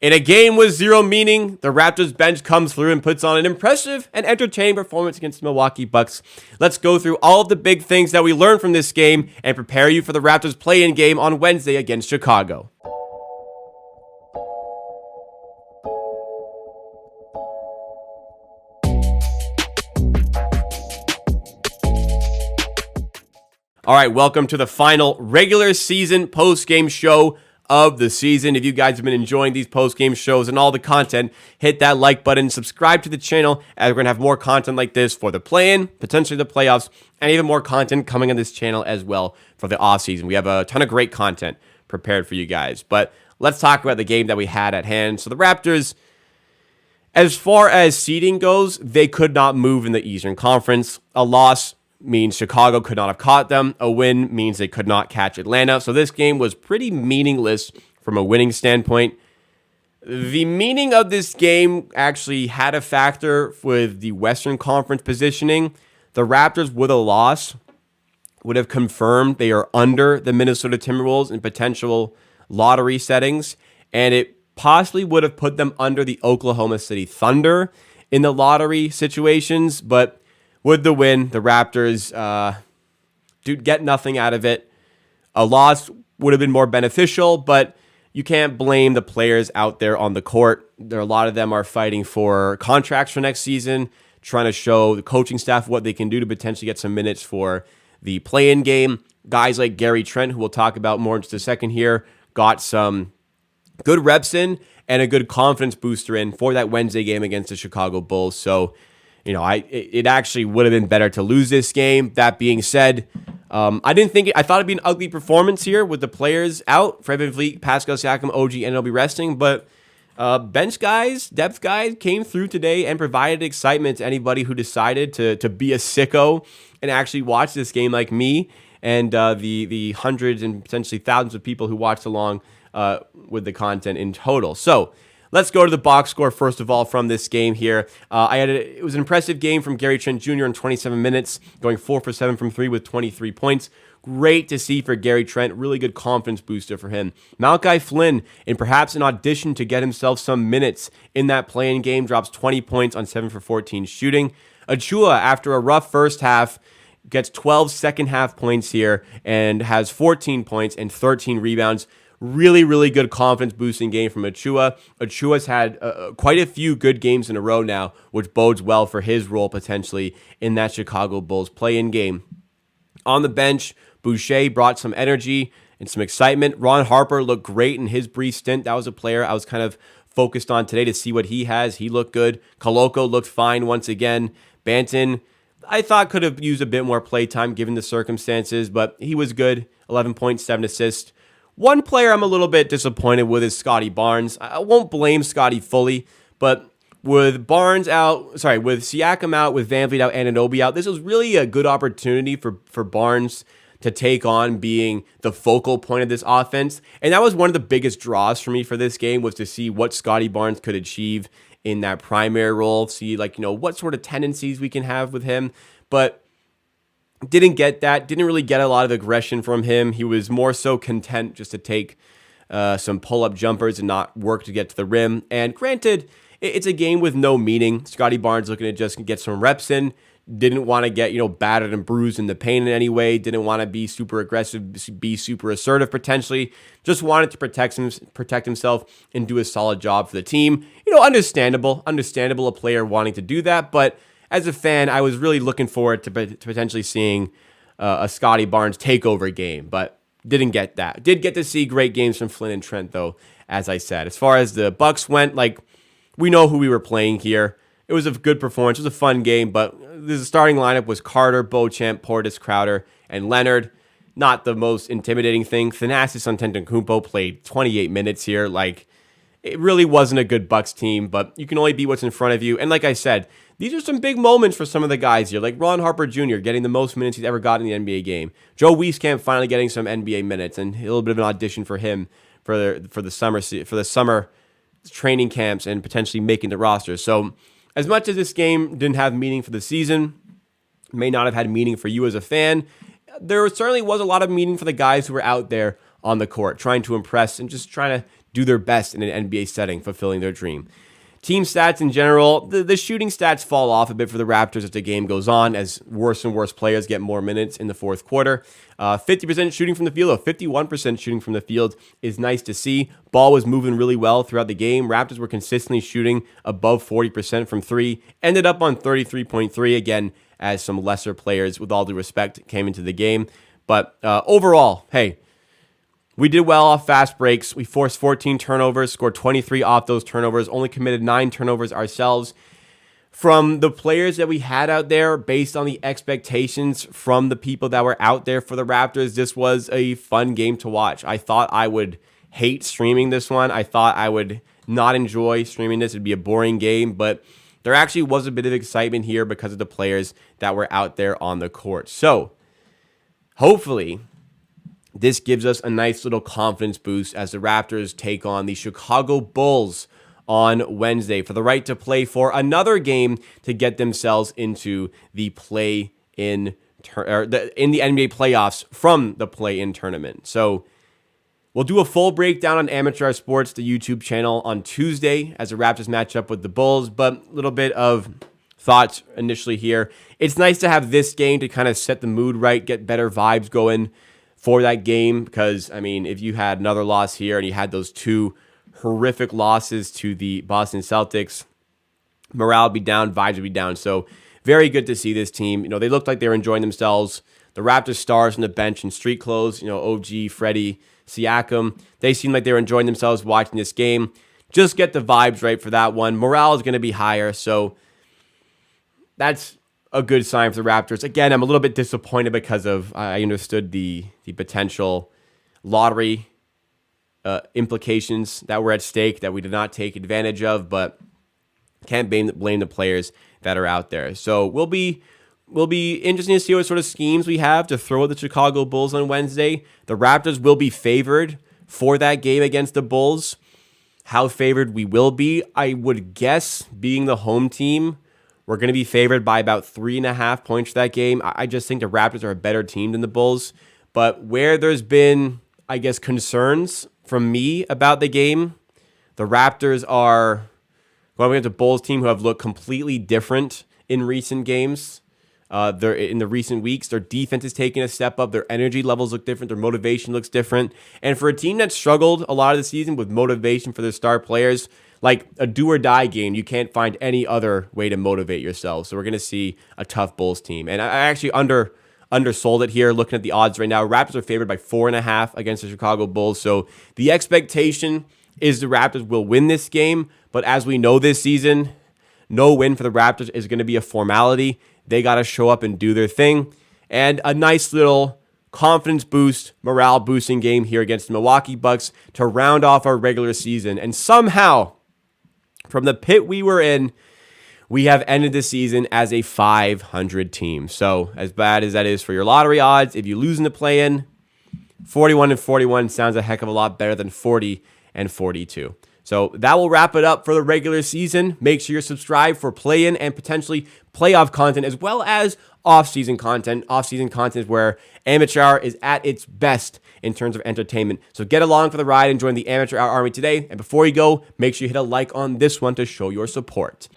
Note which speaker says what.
Speaker 1: In a game with zero meaning, the Raptors bench comes through and puts on an impressive and entertaining performance against the Milwaukee Bucks. Let's go through all of the big things that we learned from this game and prepare you for the Raptors play-in game on Wednesday against Chicago. All right, welcome to the final regular season post-game show of the season. If you guys have been enjoying these post-game shows and all the content, hit that like button, subscribe to the channel, as we're going to have more content like this for the play-in, potentially the playoffs, and even more content coming on this channel as well for the offseason. We have a ton of great content prepared for you guys. But let's talk about the game that we had at hand. So the Raptors, as far as seeding goes, they could not move in the Eastern Conference. A loss means Chicago could not have caught them. A win means they could not catch Atlanta. So this game was pretty meaningless from a winning standpoint. The meaning of this game actually had a factor with the Western Conference positioning. The Raptors, with a loss, would have confirmed they are under the Minnesota Timberwolves in potential lottery settings, and it possibly would have put them under the Oklahoma City Thunder in the lottery situations, but with the win, the Raptors get nothing out of it. A loss would have been more beneficial, but you can't blame the players out there on the court. A lot of them are fighting for contracts for next season, trying to show the coaching staff what they can do to potentially get some minutes for the play-in game. Guys like Gary Trent, who we'll talk about more in just a second here, got some good reps in and a good confidence booster in for that Wednesday game against the Chicago Bulls. So, it actually would have been better to lose this game. That being said, I thought it'd be an ugly performance here with the players out. Fred VanVleet, Pascal Siakam, OG, and they'll be resting. But bench guys, depth guys came through today and provided excitement to anybody who decided to be a sicko and actually watch this game like me and the hundreds and potentially thousands of people who watched along with the content in total. So let's go to the box score, first of all, from this game here. It was an impressive game from Gary Trent Jr. in 27 minutes, going 4 for 7 from 3 with 23 points. Great to see for Gary Trent. Really good confidence booster for him. Malachi Flynn, in perhaps an audition to get himself some minutes in that play-in game, drops 20 points on 7 for 14 shooting. Achua, after a rough first half, gets 12 second-half points here and has 14 points and 13 rebounds. Really, really good confidence-boosting game from Achua. Achua's had quite a few good games in a row now, which bodes well for his role potentially in that Chicago Bulls play-in game. On the bench, Boucher brought some energy and some excitement. Ron Harper looked great in his brief stint. That was a player I was kind of focused on today to see what he has. He looked good. Koloko looked fine once again. Banton, I thought, could have used a bit more playtime given the circumstances, but he was good. 11 points, 7 assists. One player I'm a little bit disappointed with is Scotty Barnes. I won't blame Scotty fully, but with Siakam out, with VanVleet out, and Anunoby out, this was really a good opportunity for Barnes to take on being the focal point of this offense. And that was one of the biggest draws for me for this game, was to see what Scotty Barnes could achieve in that primary role, see what sort of tendencies we can have with him. But didn't get that. Didn't really get a lot of aggression from him. He was more so content just to take some pull-up jumpers and not work to get to the rim. And granted, it's a game with no meaning. Scotty Barnes looking to just get some reps in. Didn't want to get battered and bruised in the paint in any way. Didn't want to be super aggressive, be super assertive potentially. Just wanted to protect himself and do a solid job for the team. Understandable a player wanting to do that, but as a fan, I was really looking forward to potentially seeing a Scotty Barnes takeover game, but didn't get that. Did get to see great games from Flynn and Trent, though, as I said. As far as the Bucks went, we know who we were playing here. It was a good performance. It was a fun game, but the starting lineup was Carter, Beauchamp, Portis, Crowder, and Leonard. Not the most intimidating thing. Thanasis Antetokounmpo played 28 minutes here. It really wasn't a good Bucks team, but you can only beat what's in front of you. And like I said, these are some big moments for some of the guys here, like Ron Harper Jr. getting the most minutes he's ever gotten in the NBA game. Joe Wieskamp finally getting some NBA minutes, and a little bit of an audition for him for the summer training camps and potentially making the roster. So as much as this game didn't have meaning for the season, may not have had meaning for you as a fan, there certainly was a lot of meaning for the guys who were out there on the court trying to impress and just trying to do their best in an NBA setting, fulfilling their dream. Team stats in general, the shooting stats fall off a bit for the Raptors as the game goes on, as worse and worse players get more minutes in the fourth quarter. 50% shooting from the field, or 51% shooting from the field is nice to see. Ball was moving really well throughout the game. Raptors were consistently shooting above 40% from three. Ended up on 33.3 again, as some lesser players, with all due respect, came into the game. But overall, hey, we did well off fast breaks. We forced 14 turnovers, scored 23 off those turnovers, only committed 9 turnovers ourselves. From the players that we had out there, based on the expectations from the people that were out there for the Raptors, this was a fun game to watch. I thought I would hate streaming this one. I thought I would not enjoy streaming this. It'd be a boring game, but there actually was a bit of excitement here because of the players that were out there on the court. So, hopefully, this gives us a nice little confidence boost as the Raptors take on the Chicago Bulls on Wednesday for the right to play for another game to get themselves into the play-in in the NBA playoffs from the play-in tournament. So we'll do a full breakdown on Amateur Sports, the YouTube channel, on Tuesday as the Raptors match up with the Bulls, but a little bit of thoughts initially here. It's nice to have this game to kind of set the mood right, get better vibes going for that game, because, I mean, if you had another loss here and you had those 2 horrific losses to the Boston Celtics, morale would be down, vibes would be down. So very good to see this team. You know, they looked like they were enjoying themselves. The Raptors stars on the bench in street clothes, you know, OG, Freddie, Siakam, they seemed like they were enjoying themselves watching this game. Just get the vibes right for that one. Morale is going to be higher, so that's a good sign for the Raptors. Again, I'm a little bit disappointed because of I understood the potential lottery implications that were at stake that we did not take advantage of, but can't blame the players that are out there. So we'll be interesting to see what sort of schemes we have to throw at the Chicago Bulls on Wednesday. The Raptors will be favored for that game against the Bulls. How favored we will be, I would guess, being the home team, we're going to be favored by about 3.5 points for that game. I just think the Raptors are a better team than the Bulls. But where there's been, I guess, concerns from me about the game, the Raptors are going against a Bulls team who have looked completely different in recent games. They're in the recent weeks, their defense is taking a step up. Their energy levels look different. Their motivation looks different. And for a team that struggled a lot of the season with motivation for their star players, like a do-or-die game, you can't find any other way to motivate yourself. So we're going to see a tough Bulls team. And I actually undersold it here, looking at the odds right now. Raptors are favored by 4.5 against the Chicago Bulls. So the expectation is the Raptors will win this game. But as we know this season, no win for the Raptors is going to be a formality. They got to show up and do their thing. And a nice little confidence boost, morale boosting game here against the Milwaukee Bucks to round off our regular season. And somehow, from the pit we were in, we have ended the season as a 500 team. So as bad as that is for your lottery odds, if you lose in the play-in, 41-41 sounds a heck of a lot better than 40-42. So that will wrap it up for the regular season. Make sure you're subscribed for play-in and potentially playoff content, as well as off-season content. Off-season content is where Amateur Hour is at its best in terms of entertainment. So get along for the ride and join the Amateur Hour Army today. And before you go, make sure you hit a like on this one to show your support.